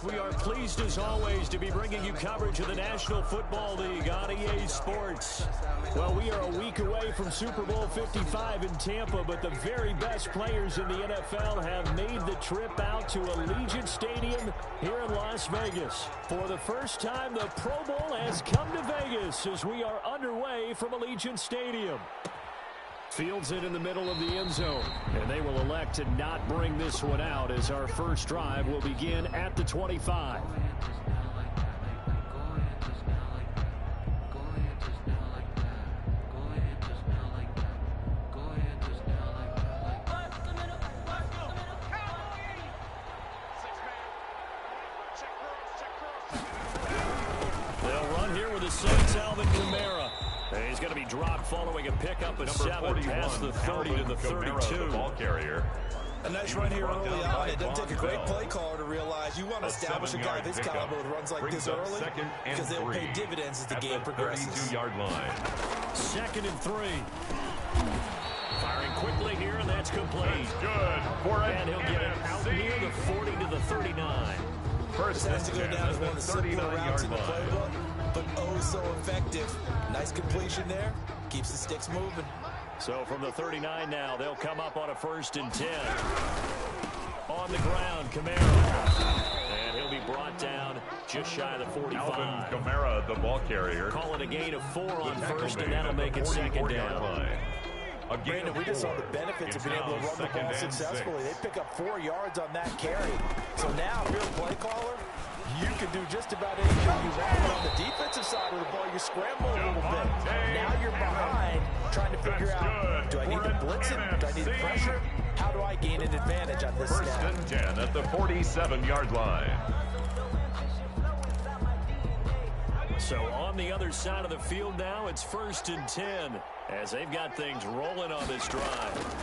We are pleased as always to be bringing you coverage of the National Football League on EA Sports. Well, we are a week away from Super Bowl 55 in Tampa, but the very best players in the NFL have made the trip out to Allegiant Stadium here in Las Vegas. For the first time, the Pro Bowl has come to Vegas as we are underway from Allegiant Stadium. Fields it in the middle of the end zone, and they will elect to not bring this one out as our first drive will begin at the 25. They'll run here with the Saints, Alvin Kamara. He's going to be dropped following a pickup of 7 past the 30 to the 32. The ball carrier. A nice run here early on. It doesn't take a great play caller to realize you want to establish a guy of his caliber with runs like this early because they'll pay dividends as the game progresses. 32-yard line. 2nd and 3. Firing quickly here, and that's complete. Good for it. And he'll get it out near the 40 to the 39. First has to go down as one of the simpler routes in the playbook, but oh so effective. Nice completion there. Keeps the sticks moving. So from the 39 now, they'll come up on a 1st and 10. On the ground, Kamara. And he'll be brought down just shy of the 45. Alvin Kamara, the ball carrier. Call it a gain of 4 on 1st, and that'll make it 2nd down. Brandon, we just saw the benefits of being able to run the ball successfully. They pick up 4 yards on that carry. So now, if you're a play caller, you can do just about anything you want. But on the defensive side of the ball, you scramble a little bit. Now you're behind, trying to figure out, do I need to blitz him? Do I need to pressure? How do I gain an advantage on this snap? 1st and 10 at the 47-yard line. So on the other side of the field now, it's 1st and 10 as they've got things rolling on this drive.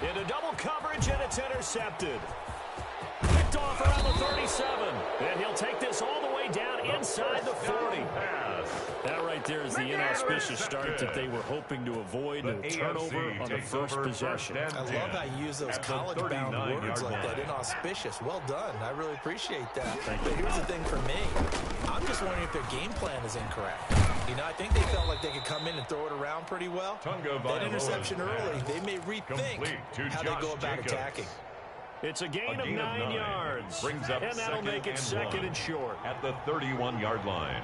Into double coverage, and it's intercepted. Picked off around the 37, and he'll take this all the way down inside the 40. That right there is the inauspicious start that they were hoping to avoid, a turnover on the first possession. I love how you use those college-bound words like that, inauspicious. Well done. I really appreciate that. But here's the thing for me. I'm just wondering if their game plan is incorrect. You know, I think they felt like they could come in and throw it around pretty well. That interception early, they may rethink how they go about attacking. It's a gain of 9 yards. Brings up and that'll make it 2nd and short. At the 31-yard line.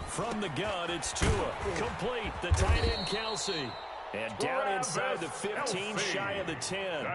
From the gun, it's Tua. Complete, the tight end Kelsey. And down inside the 15, shy of the 10.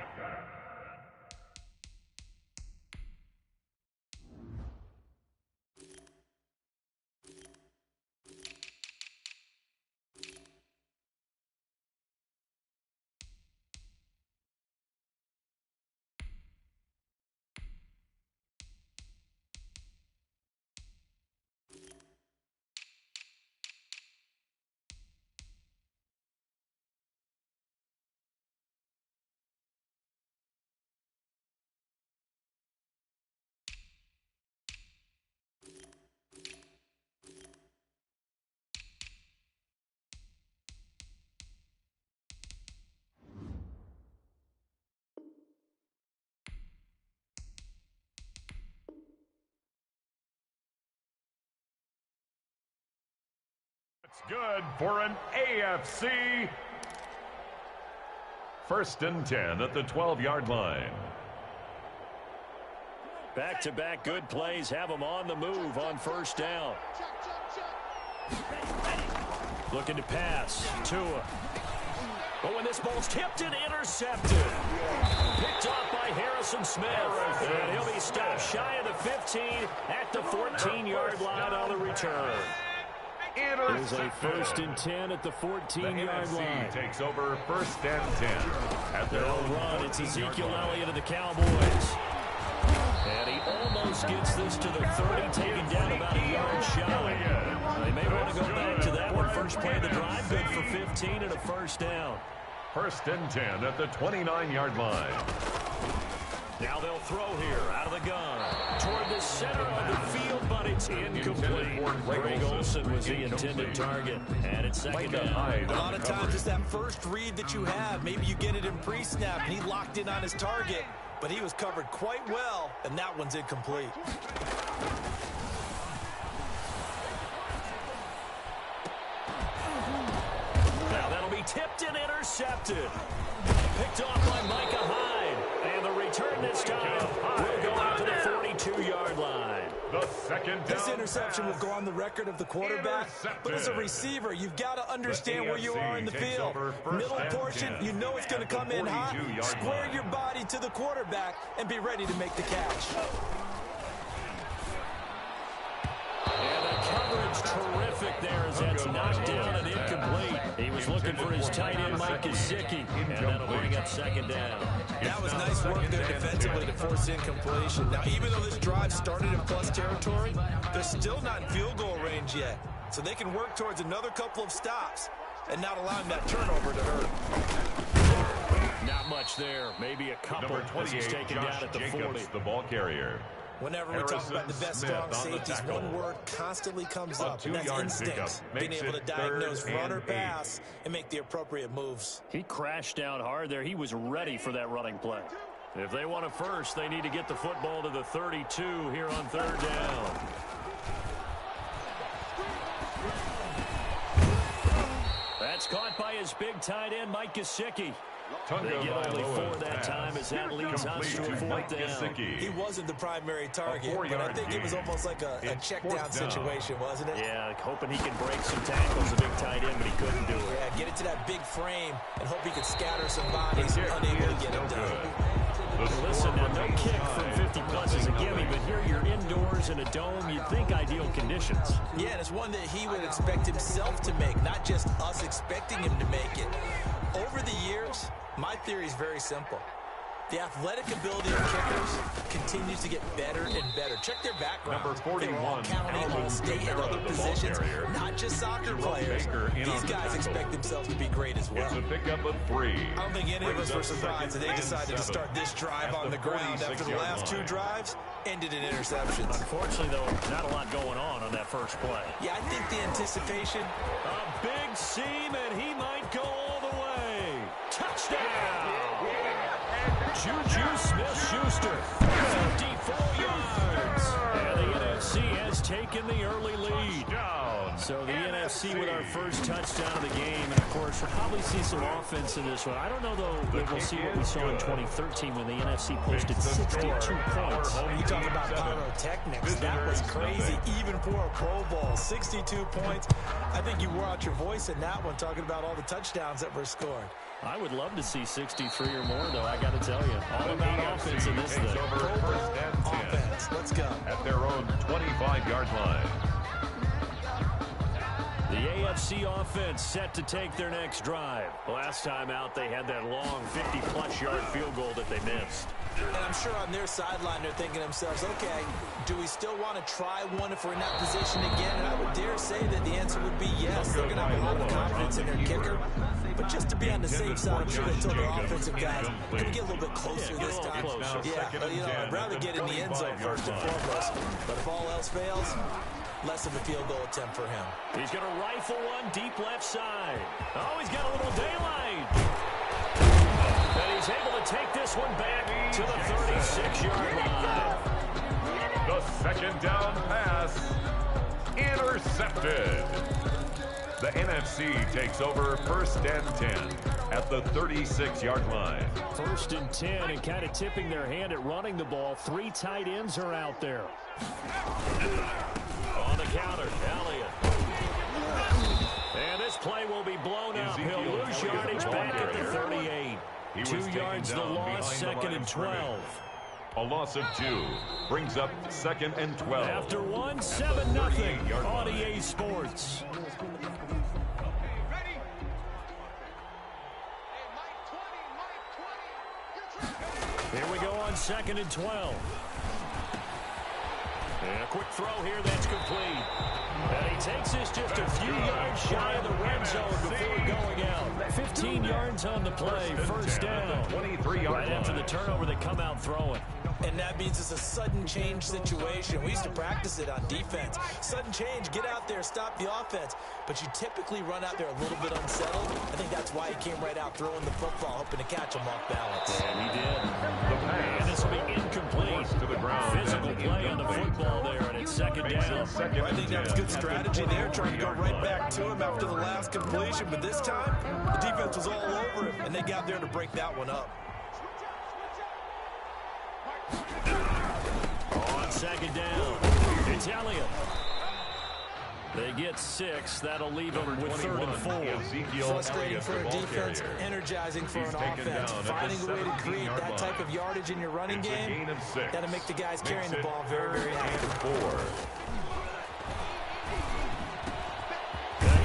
It's good for an AFC. 1st and 10 at the 12-yard line. Back-to-back good plays have them on the move on 1st down. Looking to pass. Tua. But when this ball's tipped and intercepted. Picked off by Harrison Smith. And he'll be stopped shy of the 15 at the 14-yard line on the return. It is a 1st and 10 at the 14-yard line. Takes over 1st and 10. At their own run, it's Ezekiel Elliott of the Cowboys. And he almost gets this to the 30, taken down about a yard shy. They may want to go back to that one. First play of the drive, good for 15 and a 1st down. 1st and 10 at the 29-yard line. Now they'll throw here out of the gun toward the center of the field, but it's incomplete. Greg Olsen was the intended target, and it's second down. A lot of times it's that first read that you have. Maybe you get it in pre-snap, and he locked in on his target, but he was covered quite well, and that one's incomplete. Now that'll be tipped and intercepted. Picked off by Micah Hyde. And the return this time will go out to the 42-yard line. The second down This interception will go on the record of the quarterback, but as a receiver, you've got to understand where you are in the field. Middle portion, you know it's going to come in hot. Square your body to the quarterback and be ready to make the catch. And the coverage terrific there as that's knocked down and incomplete. He was looking for his tight end, Mike Gesicki, and that'll bring up second down. That was nice work there defensively to force incompletion. Now, even though this drive started in plus territory, they're still not in field goal range yet. So they can work towards another couple of stops and not allowing that turnover to hurt. Not much there. Maybe a couple as he's taken down at the 40. The ball carrier. Whenever we talk about the best strong safeties, one word constantly comes up, and that's instincts. Being able to diagnose run or pass and make the appropriate moves. He crashed down hard there. He was ready for that running play. If they want a first, they need to get the football to the 32 here on third down. That's caught by his big tight end, Mike Gesicki. They get only 4 that time as that leads us to a fourth down. He wasn't the primary target, but I think it was almost like a check-down situation, wasn't it? Yeah, hoping he can break some tackles, a big tight end, but he couldn't do it. Yeah, get it to that big frame and hope he can scatter some bodies, unable to get it done. Listen, now no kick from 50-plus is a gimme, but here you're indoors in a dome. You'd think ideal conditions. Yeah, and it's one that he would expect himself to make, not just us expecting him to make it. Over the years, my theory is very simple. The athletic ability of kickers continues to get better and better. Check their background. Number 41, county, all-state, and other positions, not just soccer players. These guys expect themselves to be great as well. It's a pickup of 3. I don't think any of us were surprised that they decided to start this drive on the ground after the last 2 drives ended in interceptions. Unfortunately, though, not a lot going on that first play. Yeah, I think the anticipation. A big seam, and he might go all the way. Touchdown! Juju Smith-Schuster, 54 yards. And the NFC has taken the early lead. So the NFC with our first touchdown of the game. And, of course, we'll probably see some offense in this one. I don't know, though, that we'll see what we saw in 2013 when the NFC posted 62 points. You talk about pyrotechnics. That was crazy, even for a Pro Bowl. 62 points. I think you wore out your voice in that one, talking about all the touchdowns that were scored. I would love to see 63 or more, though, I got to tell you. All about offense in this thing. Over first and 10. Offense. Let's go. At their own 25-yard line. The AFC offense set to take their next drive. Last time out, they had that long 50-plus yard field goal that they missed. And I'm sure on their sideline, they're thinking to themselves, okay, do we still want to try one if we're in that position again? And I would dare say that the answer would be yes. They're going to have a lot of confidence in their kicker. But just to be on the safe side, I'm sure they told their offensive guys, can we get a little bit closer this time? Yeah, but, I'd rather get in the end zone first and foremost. But if all else fails, less of a field goal attempt for him. He's going to rifle one deep left side. Oh, he's got a little daylight. And he's able to take this one back to the 36-yard line. The second down pass intercepted. The NFC takes over first and 10 at the 36-yard line. First and 10, and kind of tipping their hand at running the ball. 3 tight ends are out there. On the counter, Elliott. And this play will be blown up. He'll lose yardage back at the 38. 2 yards the loss, second and 12. A loss of 2 brings up second and 12. After 1, 7-0 on EA Sports. Here we go on second and 12. And a quick throw here that's complete. And he takes this just a few yards shy of the red zone before going out. 15 yards on the play, first down. 23-yard right after the turnover, they come out throwing. And that means it's a sudden change situation. We used to practice it on defense. Sudden change, get out there, stop the offense. But you typically run out there a little bit unsettled. I think that's why he came right out throwing the football, hoping to catch him off balance. And he did. And this will be incomplete. To the ground. Physical play on the football there, and it's second down. I think that was good strategy there, trying to go right back to him after the last completion. But this time, the defense was all over him, and they got there to break that one up. On second down, Italian. They get 6. That'll leave them with 3rd and 4. Frustrating for a defense, energizing for an offense. Finding a way to create that type of yardage in your running game, that'll make the guys carrying the ball very, very active.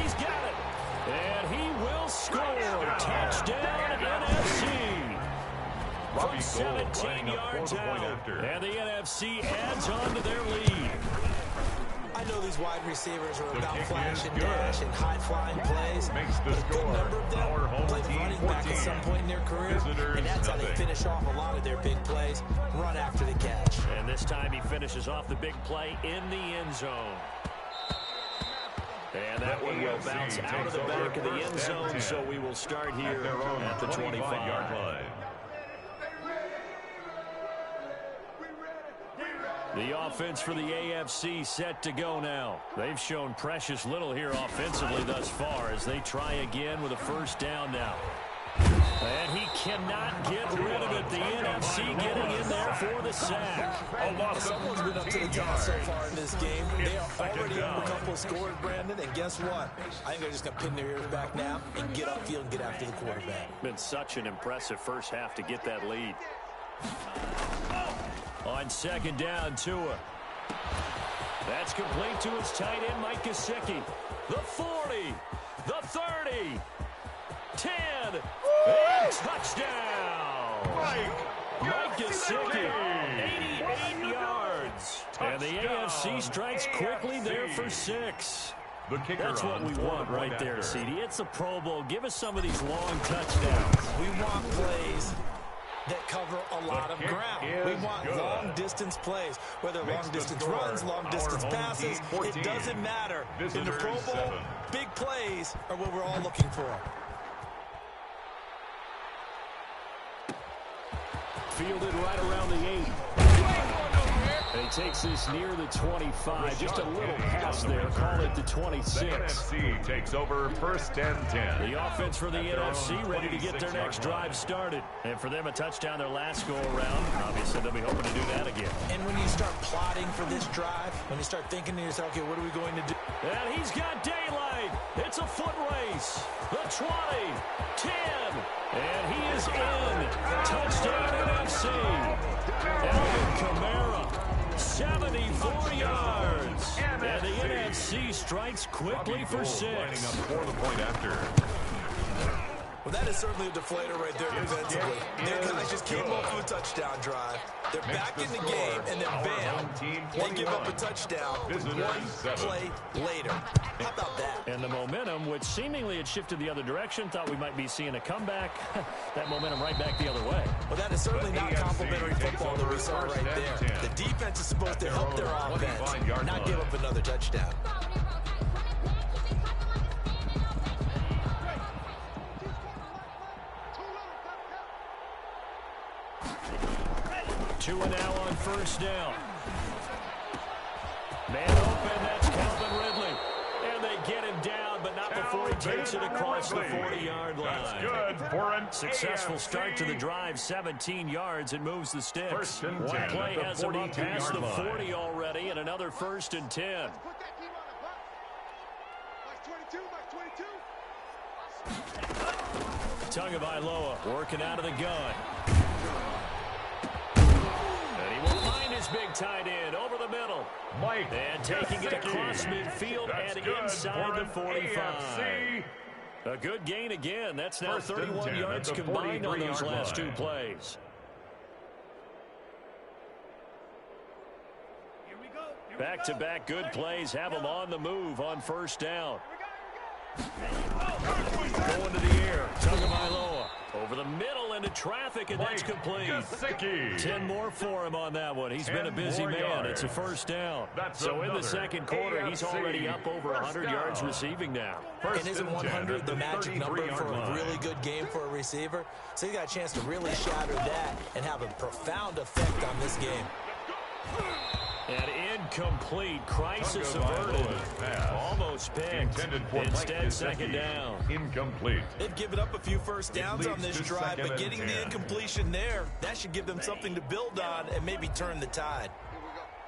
He's got it. And he will score. Touchdown, NFC. From 17 yards out. And the NFC adds on to their lead. I know these wide receivers are about flash and dash and high-flying plays, but a good number of them played running back at some point in their career, and that's how they finish off a lot of their big plays, run after the catch. And this time he finishes off the big play in the end zone. And that one will bounce out of the back of the end zone, so we will start here at the 25-yard line. The offense for the AFC set to go now. They've shown precious little here offensively thus far as they try again with a first down now. And he cannot get rid of it. The NFC getting in there for the sack. Someone's been up to the task so far in this game. They are already up a couple of scores, Brandon, and guess what? I think they're just going to pin their ears back now and get upfield and get after the quarterback. Been such an impressive first half to get that lead. On second down, Tua. That's complete to his tight end, Mike Gesicki. The 40, the 30, 10, and touchdown! Mike Gesicki, 88 yards. And the AFC strikes quickly there for 6. That's what we want right there, CD. It's a Pro Bowl. Give us some of these long touchdowns. We want plays that cover a lot of ground. We want long-distance plays, whether long-distance runs, long-distance passes. It doesn't matter. In the Pro Bowl, big plays are what we're all looking for. Fielded right around the 8. And he takes this near the 25. Just a little pass there. Call it the 26. The NFC takes over first and 10. The offense for the NFC ready to get their next drive started. And for them, a touchdown their last go-around. Obviously, they'll be hoping to do that again. And when you start plotting for this drive, when you start thinking to yourself, okay, what are we going to do? And he's got daylight. It's a foot race. The 20, 10, and he is in. Touchdown NFC. Alvin Kamara. 74 yards. And the NFC strikes quickly for 6. For the point after. Well, that is certainly a deflator right there defensively. Their guys just came off of a touchdown drive. They're back in the game, and then bam, they give up a touchdown one play later. How about that? And the momentum, which seemingly had shifted the other direction, thought we might be seeing a comeback. That momentum right back the other way. Well, that is certainly not complimentary football that we saw right there. The defense is supposed to help their offense, not give up another touchdown. Tua now on first down. Man open, that's Calvin Ridley. And they get him down, but not before he takes it across the 40-yard line. That's good for an successful AFC start to the drive, 17 yards, and moves the sticks. First and 10 One play has him up past the 42-yard 40 already, and another first and 10. Tagovailoa working out of the gun. And he will find his big tight end over the middle. Mike and taking it across midfield and inside the 45. AFC. A good gain again. That's now 31 yards combined on those last 2 plays. Here we go. Back-to-back good plays have them on the move on first down. Going to the air. Tagovailoa over the middle into traffic, and that's complete. 10 more for him on that one. He's been a busy man. It's a first down. So in the second quarter, he's already up over 100 yards receiving now. And isn't 100 the magic number for a really good game for a receiver? So he got a chance to really shatter that and have a profound effect on this game. An incomplete, crisis averted. Almost picked. Instead, second down. Incomplete. They've given up a few first downs on this drive, but getting the incompletion there, that should give them something to build on and maybe turn the tide.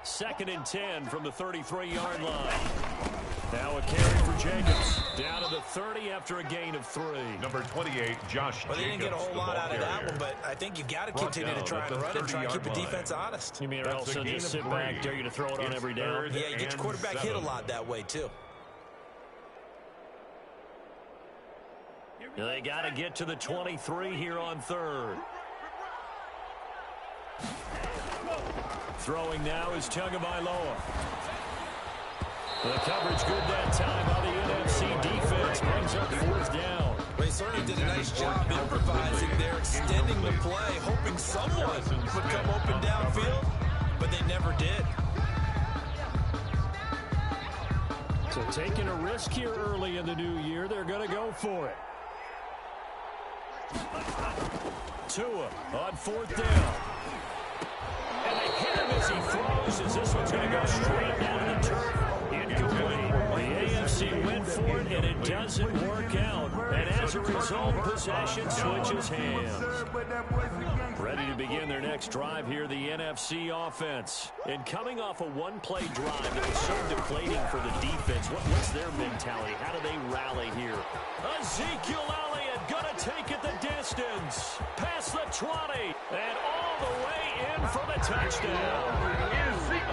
2nd and 10 from the 33-yard line. Now a carry for Jacobs. Down to the 30 after a gain of 3. Number 28, Josh Jacobs. Well, they didn't get a whole lot out of that one, but I think you got to continue to try and run and try and keep the defense honest. You mean also just sit back, dare you to throw it on every down? Yeah, you get your quarterback hit a lot that way, too. They got to get to the 23 here on 3rd. Throwing now is Tagovailoa. The coverage good that time by the NFC defense. Brings up 4th down. They certainly did a nice job improvising there, extending the play, hoping someone would come open downfield, but they never did. So taking a risk here early in the new year, they're going to go for it. Tua on 4th down. And they hit him as he throws, as this one's going to go straight down to the turf. Incomplete. The AFC went for it, and it doesn't work out. And as a result, possession switches hands. Ready to begin their next drive here, the NFC offense. And coming off a one-play drive that was so deflating for the defense, what's their mentality? How do they rally here? Ezekiel Elliott gonna take it the distance. Past the 20, and all the way in for the touchdown.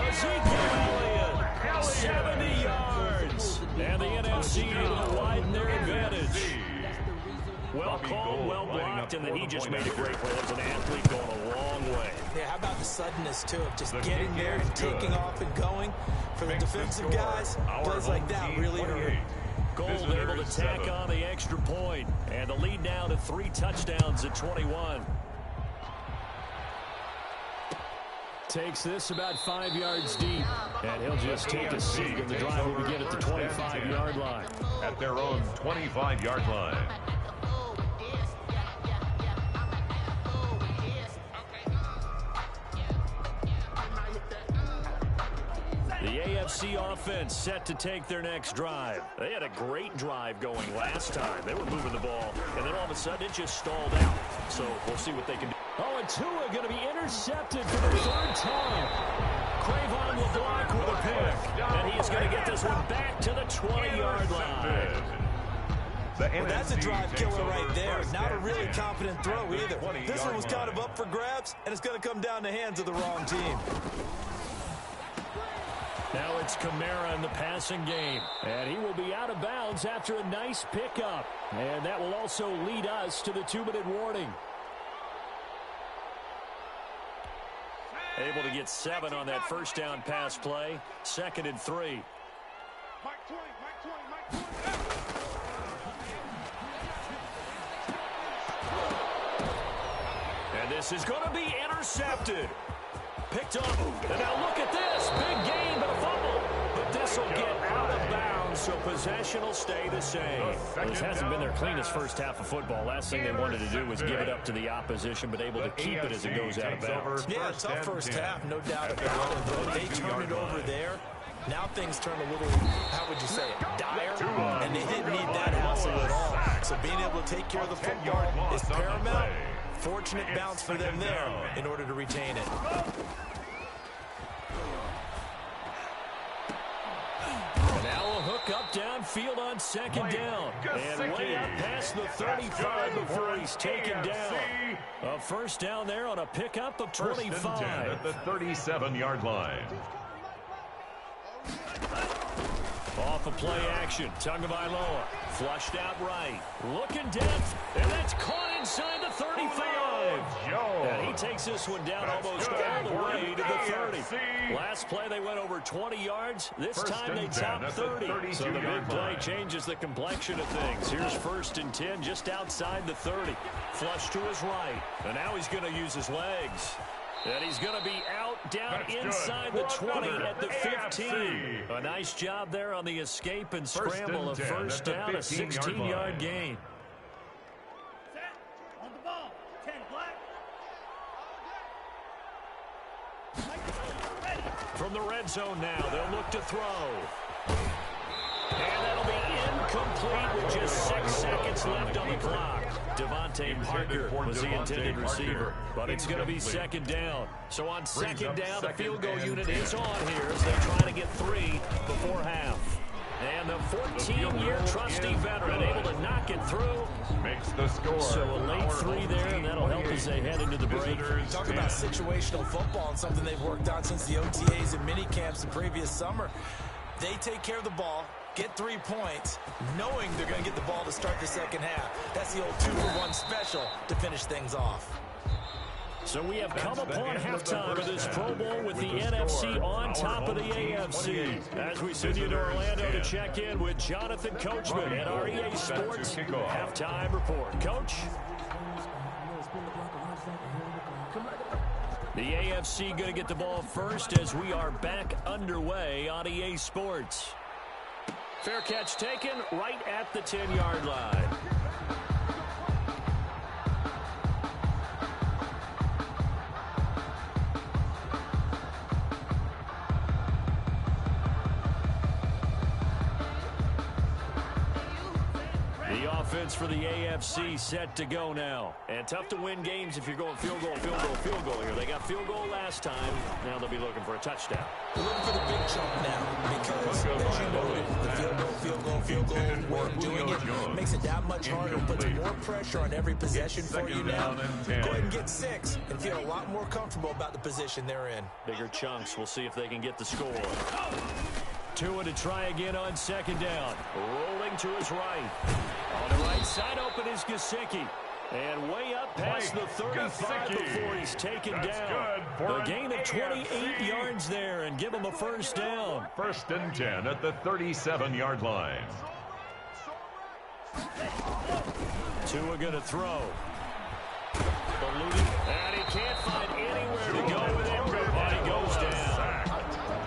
Ezekiel Elliott, 70 yards. And the NFC able to widen their advantage. Well called, well blocked, and then he just made a great play. That's an athlete going a long way. Yeah, how about the suddenness, too, of just getting there and taking off and going? For the defensive guys, plays like that really hurt. Gold able to tack on the extra point. And the lead now to 3 touchdowns at 21. Takes this about 5 yards deep. And he'll just take a seat, and the drive will begin at the 25-yard line. At their own 25-yard line. The AFC offense set to take their next drive. They had a great drive going last time. They were moving the ball, and then all of a sudden it just stalled out. So we'll see what they can do. Oh, and Tua going to be intercepted for the 3rd time. Cravon will block with a pick, and he's going to get this one back to the 20-yard line. Well, that's a drive killer right there. Not a really confident throw either. This one was kind of up for grabs, and it's going to come down the hands of the wrong team. Now it's Kamara in the passing game. And he will be out of bounds after a nice pickup. And that will also lead us to the 2-minute warning. Able to get 7 on that first down pass play. 2nd and 3. And this is going to be intercepted. Picked up, and now look at this. Big gain, but a fumble. But this will get out of bounds, so possession will stay the same. This hasn't been their cleanest first half of football. Last thing they wanted to do was give it up to the opposition, but able to keep it as it goes out of bounds. Yeah, tough first half, no doubt about it. But they turn it over there. Now things turn a little, how would you say it, dire, and they didn't need that hassle at all. So being able to take care of the football is paramount. Fortunate bounce for them there in order to retain it. Now a hook up downfield on 2nd down. And way up past the 35 before he's taken down. A first down there on a pickup of 25. At the 37-yard line. Off off of play action. Tagovailoa flushed out right. Looking depth, and that's caught inside the 35. And he takes this one down almost all the way to the 30. Last play, they went over 20 yards. This time, they topped 30. So the big play changes the complexion of things. Here's 1st and 10 just outside the 30. Flush to his right. And now he's going to use his legs. And he's going to be out down inside the 20 at the 15. A nice job there on the escape and scramble of 1st down, a 16-yard gain. On the ball, 10 black. From the red zone now, they'll look to throw. And that'll be incomplete with just 6 seconds left on the clock. Devontae Parker was the intended receiver, but it's going to be 2nd down. So on 2nd down, the field goal unit is on here as they try to get 3 before half. And the 14-year trusty veteran able to knock it through. Makes the score. So a late 3 there, and that'll help as they head into the break. Talk about situational football and something they've worked on since the OTAs and mini camps the previous summer. They take care of the ball, get 3 points, knowing they're going to get the ball to start the second half. That's the old 2-for-1 special to finish things off. So we have come upon halftime of this Pro Bowl with the NFC on top of the AFC. As we send you to Orlando to check in with Jonathan Coachman at our EA Sports Halftime Report. Coach? The AFC going to get the ball first as we are back underway on EA Sports. Fair catch taken right at the 10-yard line. Offense for the AFC set to go now. And tough to win games if you're going field goal here. They got field goal last time. Now they'll be looking for a touchdown. We're looking for the big jump now because, as you noted, the field goal, we're doing it. Makes it that much harder. Puts more pressure on every possession for you now. Go ahead and get 6 and feel a lot more comfortable about the position they're in. Bigger chunks. We'll see if they can get the score. Tua to try again on 2nd down. Rolling to his right. On the right side open is Gesicki. And way up past the 35 before he's taken down. A gain of 28 yards there and give him a 1st down. 1st and 10 at the 37-yard line. Tua going to throw. And he can't find anywhere to go with him. And he goes down.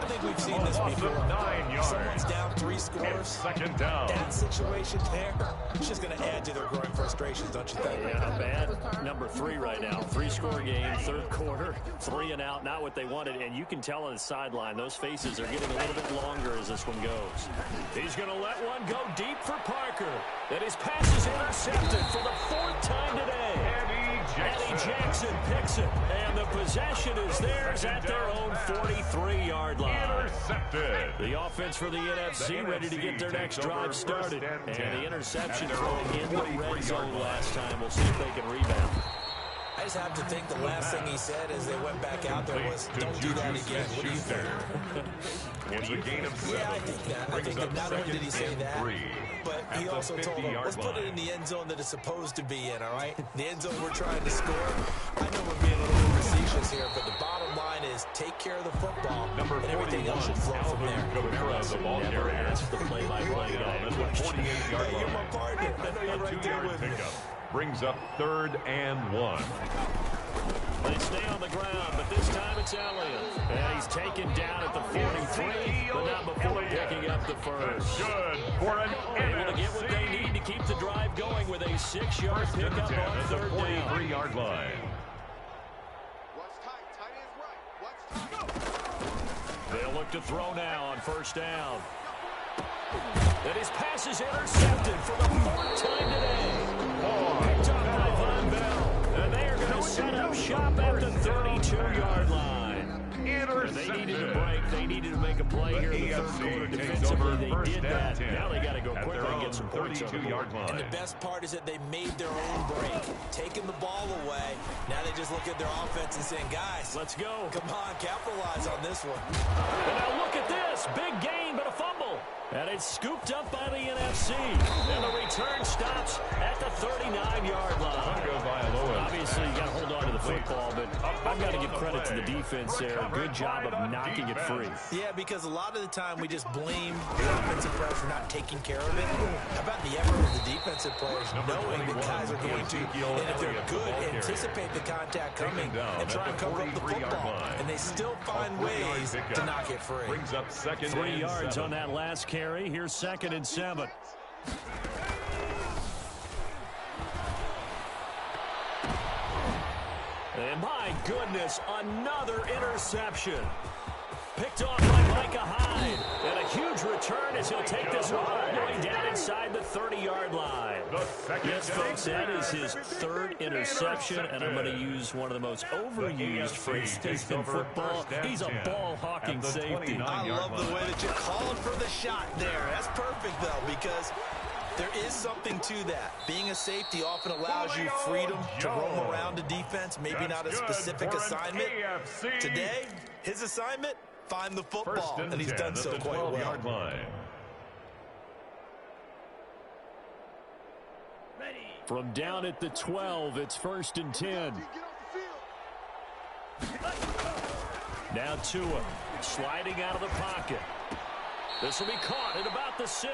I think we've seen this before. 9 yards. Someone's down 3 scores. 2nd down. That situation there, it's just going to add to their growing frustrations, don't you think? Yeah, bad number 3 right now. 3-score game, 3rd quarter, 3 and out, not what they wanted. And you can tell on the sideline, those faces are getting a little bit longer as this one goes. He's going to let one go deep for Parker. And his pass is intercepted for the 4th time today. Eddie Jackson picks it, and the possession is theirs at their own 43-yard line. Intercepted. The offense for the NFC ready to get their next drive started. And the interception thrown in the red zone last time. We'll see if they can rebound. I just have to think the last thing he said as they went back out there was, don't do that again. What do you think? It's a gain of 7. Yeah, I think that. I think that not only did he say that, but he also told them, let's put it in the end zone that it's supposed to be in, all right? The end zone we're trying to score. I know we're being a little bit facetious here, but the bottom line is take care of the football, and everything else should flow from there. The ball carrier. That's the play-by-play guy. That's a 48-yard Hey, you're my partner. I know you're right there with me. Brings up 3rd and 1. They stay on the ground, but this time it's Elliott. And he's taken down at the 43, but not before picking up the 1st. Good for an Able to get what they need to keep the drive going with a 6-yard pickup on 3rd down. 43-yard line. They'll look to throw now on 1st down. And his pass is intercepted for the 4th time today. Picked up by Von Bell. And they are going to set up shop at the 32-yard line. They needed to break. They needed to make a play here in the 3rd quarter defensively. They did that. Now they got to go quickly and get some points on the board. And the best part is that they made their own break, taking the ball away. Now they just look at their offense and saying, guys, let's go. Come on, capitalize on this one. And now look at this. this. Big gain, but a fumble. And it's scooped up by the NFC. And the return stops at the 39-yard line. Obviously, you got to hold on to the football, but I've got to give credit to the defense there. Good job of knocking it free. Yeah, because a lot of the time we just blame the offensive players for not taking care of it. How about the effort of the defensive players knowing that guys are going to, and if they're good, anticipate the contact coming and try and cover up the football. And they still find ways to knock it free. Brings up 3 yards on that last carry. Here's 2nd and 7. And my goodness, another interception. Picked off by Micah Hyde. And a huge return as he'll take this one all the way down inside the 30-yard line. Yes, folks, that is his 3rd interception, and I'm going to use one of the most overused phrases in football. He's a ball-hawking safety. I love the way that you called for the shot there. That's perfect, though, because there is something to that. Being a safety often allows you freedom to roam around the defense, maybe not a specific assignment. Today, his assignment, find the football, and he's done so quite well. From down at the 12, it's 1st and 10. Now Tua, sliding out of the pocket. This will be caught at about the 6.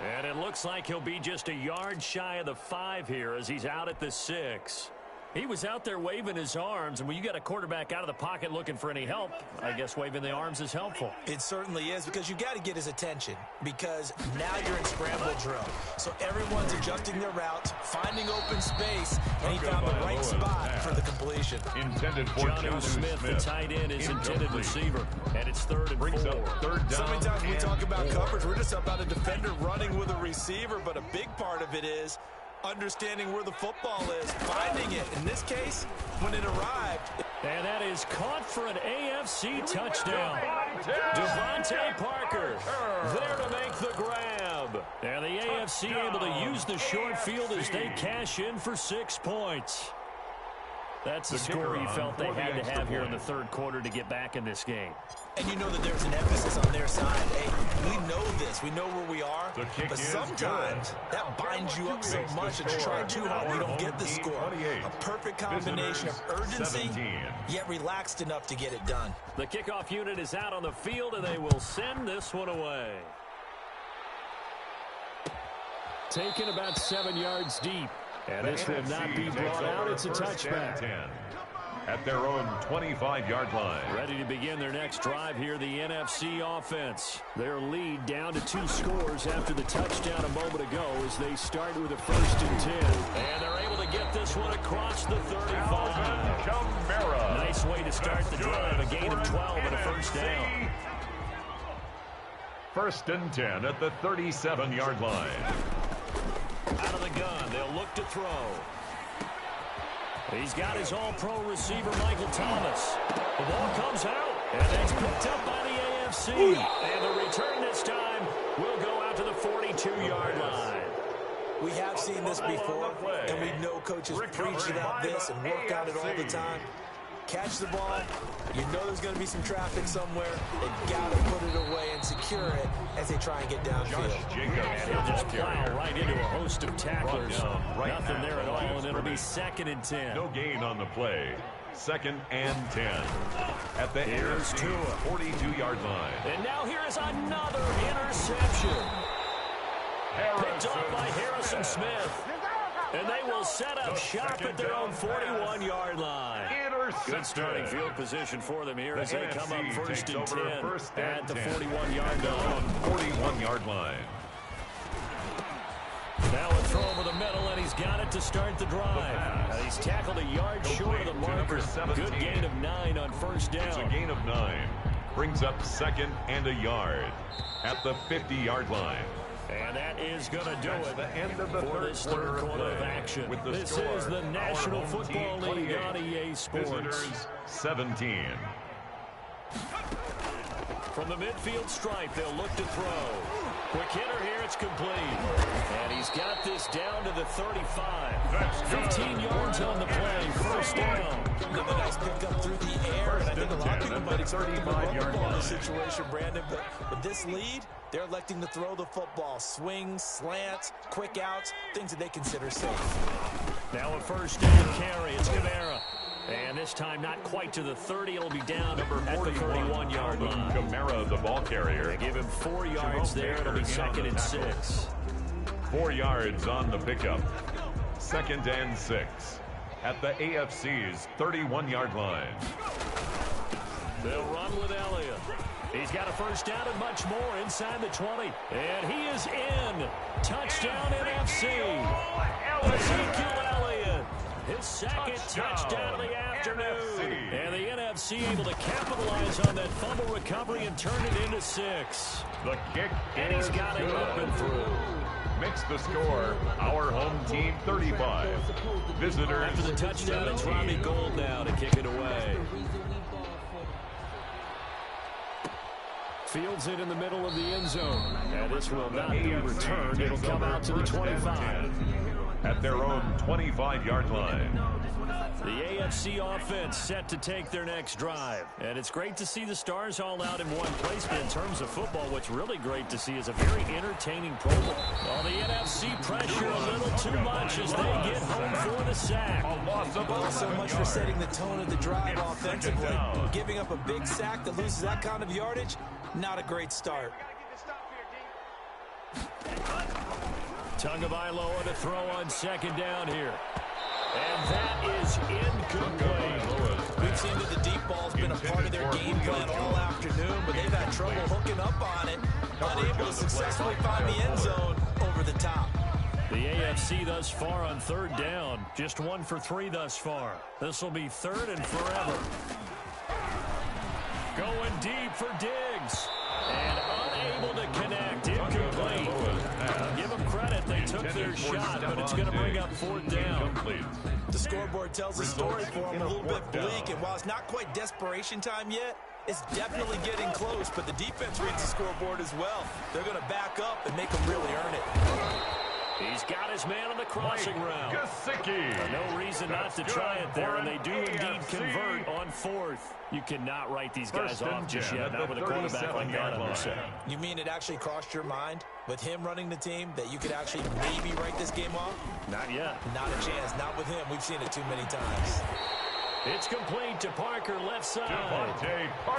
And it looks like he'll be just a yard shy of the 5 here as he's out at the 6. He was out there waving his arms, and when you got a quarterback out of the pocket looking for any help, I guess waving the arms is helpful. It certainly is, because you got to get his attention, because now you're in scramble drill. So everyone's adjusting their routes, finding open space, and he found the right spot for the completion. Intended for Jonnu Smith, the tight end, is intended receiver, and it's 3rd and 4. So many times when we talk about coverage, we're just about a defender running with a receiver, but a big part of it is understanding where the football is, finding it. In this case, when it arrived. And that is caught for an AFC touchdown. Devontae Parker there to make the grab. And the AFC able to use the short field as they cash in for 6 points. That's the score you felt they had to have here in the 3rd quarter to get back in this game. And you know that there's an emphasis on their side. Hey, we know this. We know where we are. But sometimes that binds you up so much that you try too hard, you don't get the score. A perfect combination of urgency, yet relaxed enough to get it done. The kickoff unit is out on the field, and they will send this one away. Taken about 7 yards deep. And this will not be brought out. It's a touchback. At their own 25-yard line. Ready to begin their next drive here, the NFC offense. Their lead down to 2 scores after the touchdown a moment ago as they start with a 1st and 10. And they're able to get this one across the 35. Nice way to start the drive, a gain of 12 and a 1st down. 1st and 10 at the 37-yard line. Out of the gun, they'll look to throw. He's got his all-pro receiver, Michael Thomas. The ball comes out, and that's picked up by the AFC. And the return this time will go out to the 42-yard line. We have seen this before, and we know coaches preach about this and work on it all the time. Catch the ball. You know there's going to be some traffic somewhere. They've got to put it away and secure it as they try and get downfield. And he'll just plow right into a host of tacklers. Nothing there at all, and it'll be 2nd and 10. No gain on the play. 2nd and 10. At the Here's Tua. 42-yard line. And now here is another interception. Picked off by Harrison Smith. And they will set up shop at their own 41-yard line. Good starting field position for them here as they come up 1st and 10 at the 41-yard line. 41-yard line. Now a throw over the middle, and he's got it to start the drive. He's tackled a yard short of the marker. Good gain of 9 on 1st down. It's a gain of 9. Brings up 2nd and a yard at the 50-yard line. And that is going to do it the end of the for this 3rd quarter of action. This is the National Football League on EA Sports. Visitors 17. From the midfield stripe, they'll look to throw. Quick hitter here, it's complete. And he He's got this down to the 35. 15 yards on the play. First down. Another nice pickup through the air. And I think a lot of people might expect him to run the ball in this situation, Brandon. But with this lead, they're electing to throw the football. Swings, slants, quick outs, things that they consider safe. Now a first down carry. It's Kamara. And this time not quite to the 30. It'll be down at the 31-yard line. Kamara, the ball carrier. They give him 4 yards there. It'll be 2nd and 6. 4 yards on the pickup. 2nd and 6 at the AFC's 31-yard line. They'll run with Elliott. He's got a first down and much more inside the 20. And he is in. Touchdown NFC. Ezekiel Elliott. His 2nd touchdown of the afternoon. And the NFC able to capitalize on that fumble recovery and turn it into 6. The kick and he's got it up and through. Makes the score our home team 35. Visitors. After the touchdown, it's Robbie Gould now to kick it away. Fields it in the middle of the end zone. And this will not be returned. It'll come out to the 25. At their own 25-yard line. The AFC offense set to take their next drive. And it's great to see the stars all out in one place. But in terms of football, what's really great to see is a very entertaining Pro Bowl. Well, the NFC pressure a little too much as they get home for the sack. Well, so much for setting the tone of the drive offensively. Giving up a big sack that loses that kind of yardage, not a great start. Tagovailoa to throw on 2nd down here. And that is incomplete. We've seen that the deep ball's been a part of their game plan all afternoon, but they've had trouble hooking up on it. Unable to successfully find the end zone over the top. The AFC thus far on 3rd down. Just 1 for 3 thus far. This will be 3rd and forever. Going deep for Diggs. And unable to connect. Incomplete. Give them credit. They took their shot, but it's going to bring up 4th down. The scoreboard tells a story for them a little bit bleak, and while it's not quite desperation time yet, it's definitely getting close, but the defense reads the scoreboard as well. They're going to back up and make them really earn it. He's got his man on the crossing route. No reason not to try it there, and they do indeed convert on 4th. You cannot write these guys off just yet, not with a quarterback like that on their side. You mean it actually crossed your mind with him running the team that you could actually maybe write this game off? Not yet. Not a chance. Not with him. We've seen it too many times. It's complete to Parker, left side.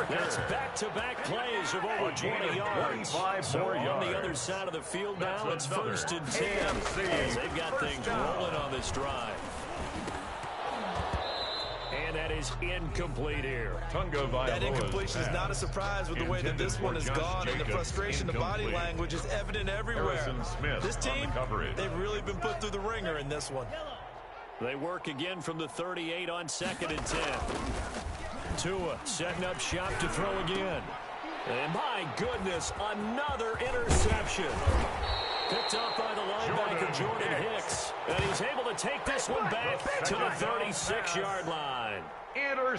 That's back-to-back plays of over 20 yards. So on the other side of the field now, it's 1st and 10. As they've got things rolling on this drive. And that is incomplete here. That incompletion is not a surprise with the way that this one has gone, and the frustration, the body language is evident everywhere. This team, they've really been put through the ringer in this one. They work again from the 38 on 2nd and 10. Tua setting up shop to throw again. And my goodness, another interception. Picked up by the linebacker, Jordan Hicks. And he's able to take this one back to the 36-yard line.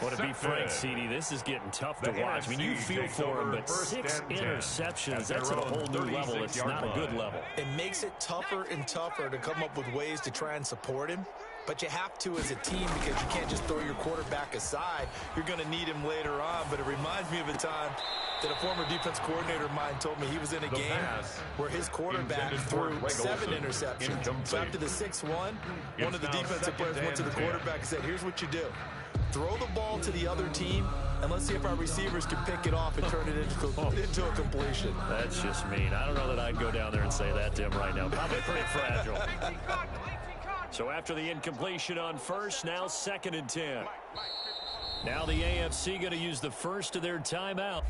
Well, to be frank, CD, this is getting tough to watch. I mean, you feel for him, but 6 interceptions, that's at a whole new level. It's not a good level. It makes it tougher and tougher to come up with ways to try and support him. But you have to as a team because you can't just throw your quarterback aside. You're going to need him later on. But it reminds me of a time that a former defense coordinator of mine told me he was in a game where his quarterback threw 7 interceptions. So after the 6-1, one of the defensive players went to the quarterback and said, here's what you do. Throw the ball to the other team, and let's see if our receivers can pick it off and turn it into a completion. That's just mean. I don't know that I'd go down there and say that to him right now. Probably pretty fragile. So after the incompletion on 1st, now 2nd and 10. Now the AFC going to use the first of their timeout.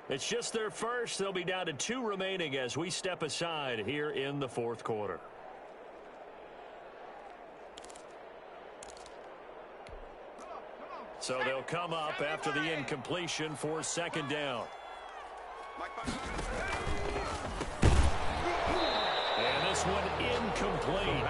It's just their first. They'll be down to 2 remaining as we step aside here in the 4th quarter. So they'll come up after the incompletion for 2nd down. And this one incomplete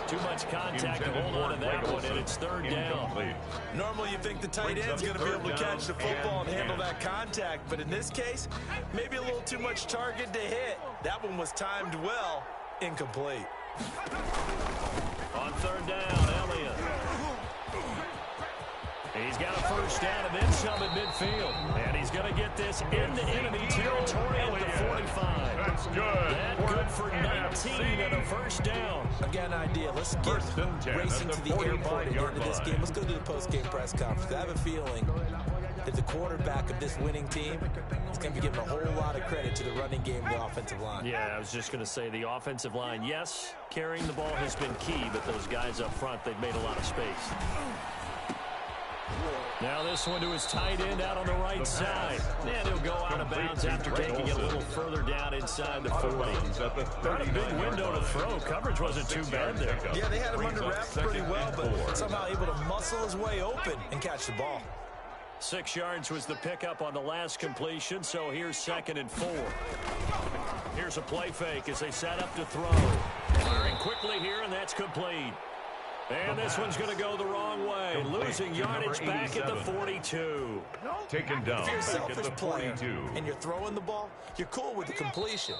to too much contact to hold on to that one, and it's third down. Normally you think the tight end's going to be able to catch the football and handle that contact, but in this case, maybe a little too much target to hit. That one was timed well, incomplete. On third down, Elliott. He's got a first down and then some at midfield. And he's going to get this into enemy territory at the 45. That's good. That good for 19 and a first down. I've got an idea. Let's get racing to the airport at the end of this game. Let's go to the post-game press conference. I have a feeling that the quarterback of this winning team is going to be giving a whole lot of credit to the running game and the offensive line. Yeah, I was just going to say the offensive line, yes, carrying the ball has been key, but those guys up front, they've made a lot of space. Now this one to his tight end out on the right side. And he'll go out of bounds after taking it a little further down inside the 40. Not a big window to throw. Coverage wasn't too bad there. Yeah, they had him under wraps pretty well, but somehow able to muscle his way open and catch the ball. 6 yards was the pickup on the last completion, so here's 2nd and 4. Here's a play fake as they set up to throw. Firing quickly here, and that's complete. And this one's going to go the wrong way. Losing yardage back at the 42. Taken down If you're a back at selfish the player 42. and you're throwing the ball, you're cool with the completion.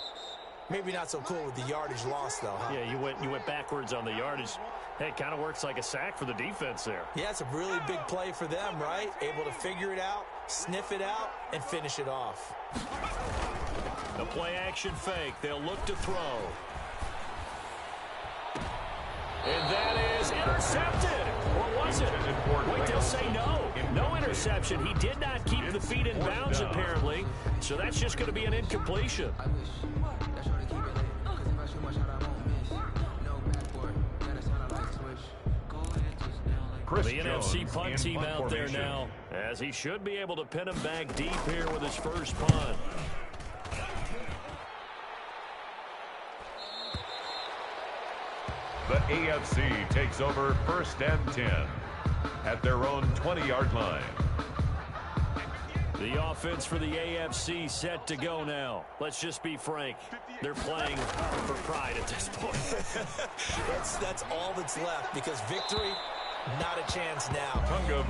Maybe not so cool with the yardage loss, though, huh? Yeah, you went backwards on the yardage. Hey, it kind of works like a sack for the defense there. Yeah, it's a really big play for them, right? Able to figure it out, sniff it out, and finish it off. The play-action fake. They'll look to throw. And that is intercepted. Or was it? Wait, they'll say no. No interception. He did not keep the feet in bounds, apparently. So that's just going to be an incompletion. The NFC punt team out there now, as he should be able to pin him back deep here with his first punt. The AFC takes over 1st and 10 at their own 20-yard line. The offense for the AFC set to go now. Let's just be frank. They're playing for pride at this point. That's all that's left, because victory, not a chance now.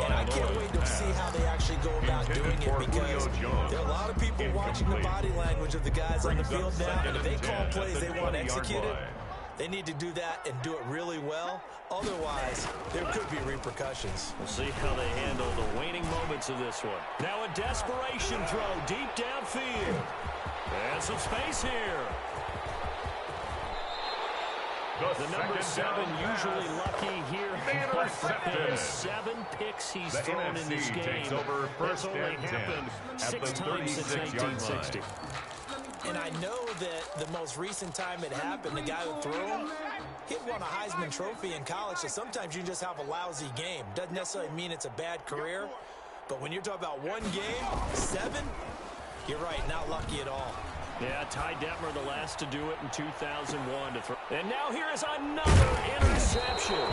And I can't wait to see how they actually go about doing it, because there are a lot of people watching the body language of the guys on the field now, and if they call plays they want executed, they need to do that and do it really well. Otherwise, there could be repercussions. We'll see how they handle the waning moments of this one. Now a desperation throw deep downfield. And some space here. The number 7 usually lucky here. 7 picks he's thrown in this game. That's only happened 6 times since 1960. And I know that the most recent time it happened, the guy who threw him, he won a Heisman Trophy in college, so sometimes you just have a lousy game. Doesn't necessarily mean it's a bad career, but when you're talking about one game, 7, you're right, not lucky at all. Yeah, Ty Detmer, the last to do it in 2001 to throw. And now here is another interception.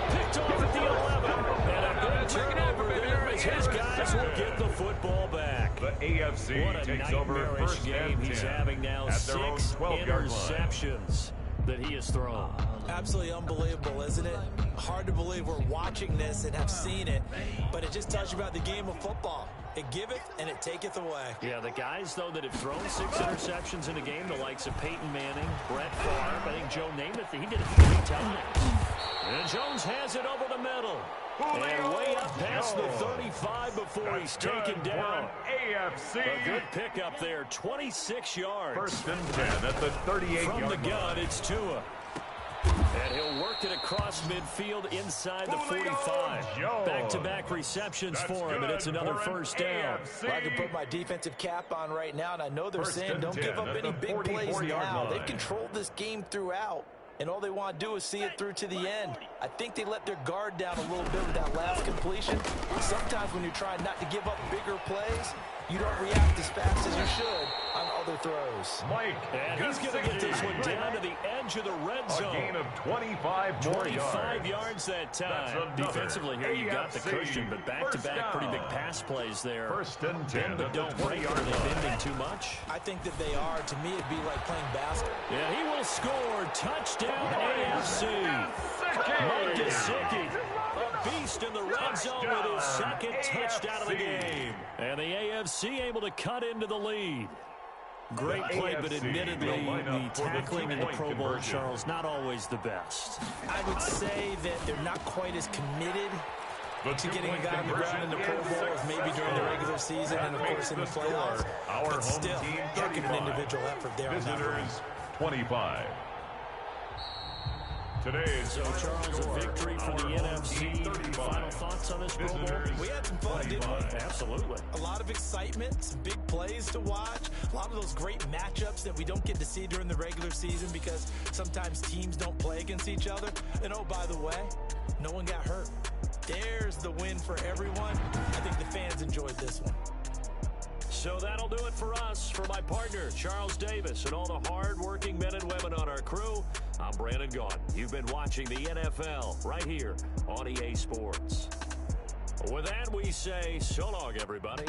Picked off at the 11. And a big turnover there as his guys will get the football back. The AFC takes over 1st game and 10 he's having now. 6 interceptions that he has thrown. Absolutely unbelievable, isn't it? Hard to believe we're watching this and have seen it, but it just tells you about the game of football. It giveth and it taketh away. Yeah, the guys, though, that have thrown 6 interceptions in a game, the likes of Peyton Manning, Brett Favre, I think Joe Namath, he did it 3 times. And Jones has it over the middle. And way up past the 35 before he's taken down. AFC. A good pickup there, 26 yards. 1st and 10 at the 38-yard From the gun, line. it's Tua. And he'll work it across midfield inside the 45. Back-to-back receptions for him, and it's another first down. Well, I can put my defensive cap on right now, and I know they're saying don't give up any big plays now. They've controlled this game throughout, and all they want to do is see it through to the end. I think they let their guard down a little bit with that last completion. Sometimes when you're trying not to give up bigger plays, you don't react as fast as you should on other throws. Mike, and he's going to get this one down to the edge of the red zone. A gain of 25 more 25 yards that time. Defensively here, you got the cushion, but back-to-back pretty big pass plays there. First and 10, but don't break. Are they bending too much? I think that they are. To me, it'd be like playing basketball. Yeah, he will score. Touchdown, AFC. Mike Gesicki, a beast in the red zone with his second touchdown of the game. And the AFC able to cut into the lead. Great play, but admittedly, the tackling in the Pro Bowl, Charles, not always the best. I would say that they're not quite as committed to getting a guy on the ground in the Pro Bowl as maybe during the regular season and, of course, in the playoffs. But still, heck of an individual effort there on that one. 25. Today's So, Charles, a victory for the NFC. Final thoughts on this Pro Bowl? We had some fun, didn't we? Absolutely. A lot of excitement, some big plays to watch, a lot of those great matchups that we don't get to see during the regular season because sometimes teams don't play against each other. And, oh, by the way, no one got hurt. There's the win for everyone. I think the fans enjoyed this one. So that'll do it for us. For my partner, Charles Davis, and all the hard-working men and women on our crew, I'm Brandon Gaudin. You've been watching the NFL right here on EA Sports. With that, we say so long, everybody.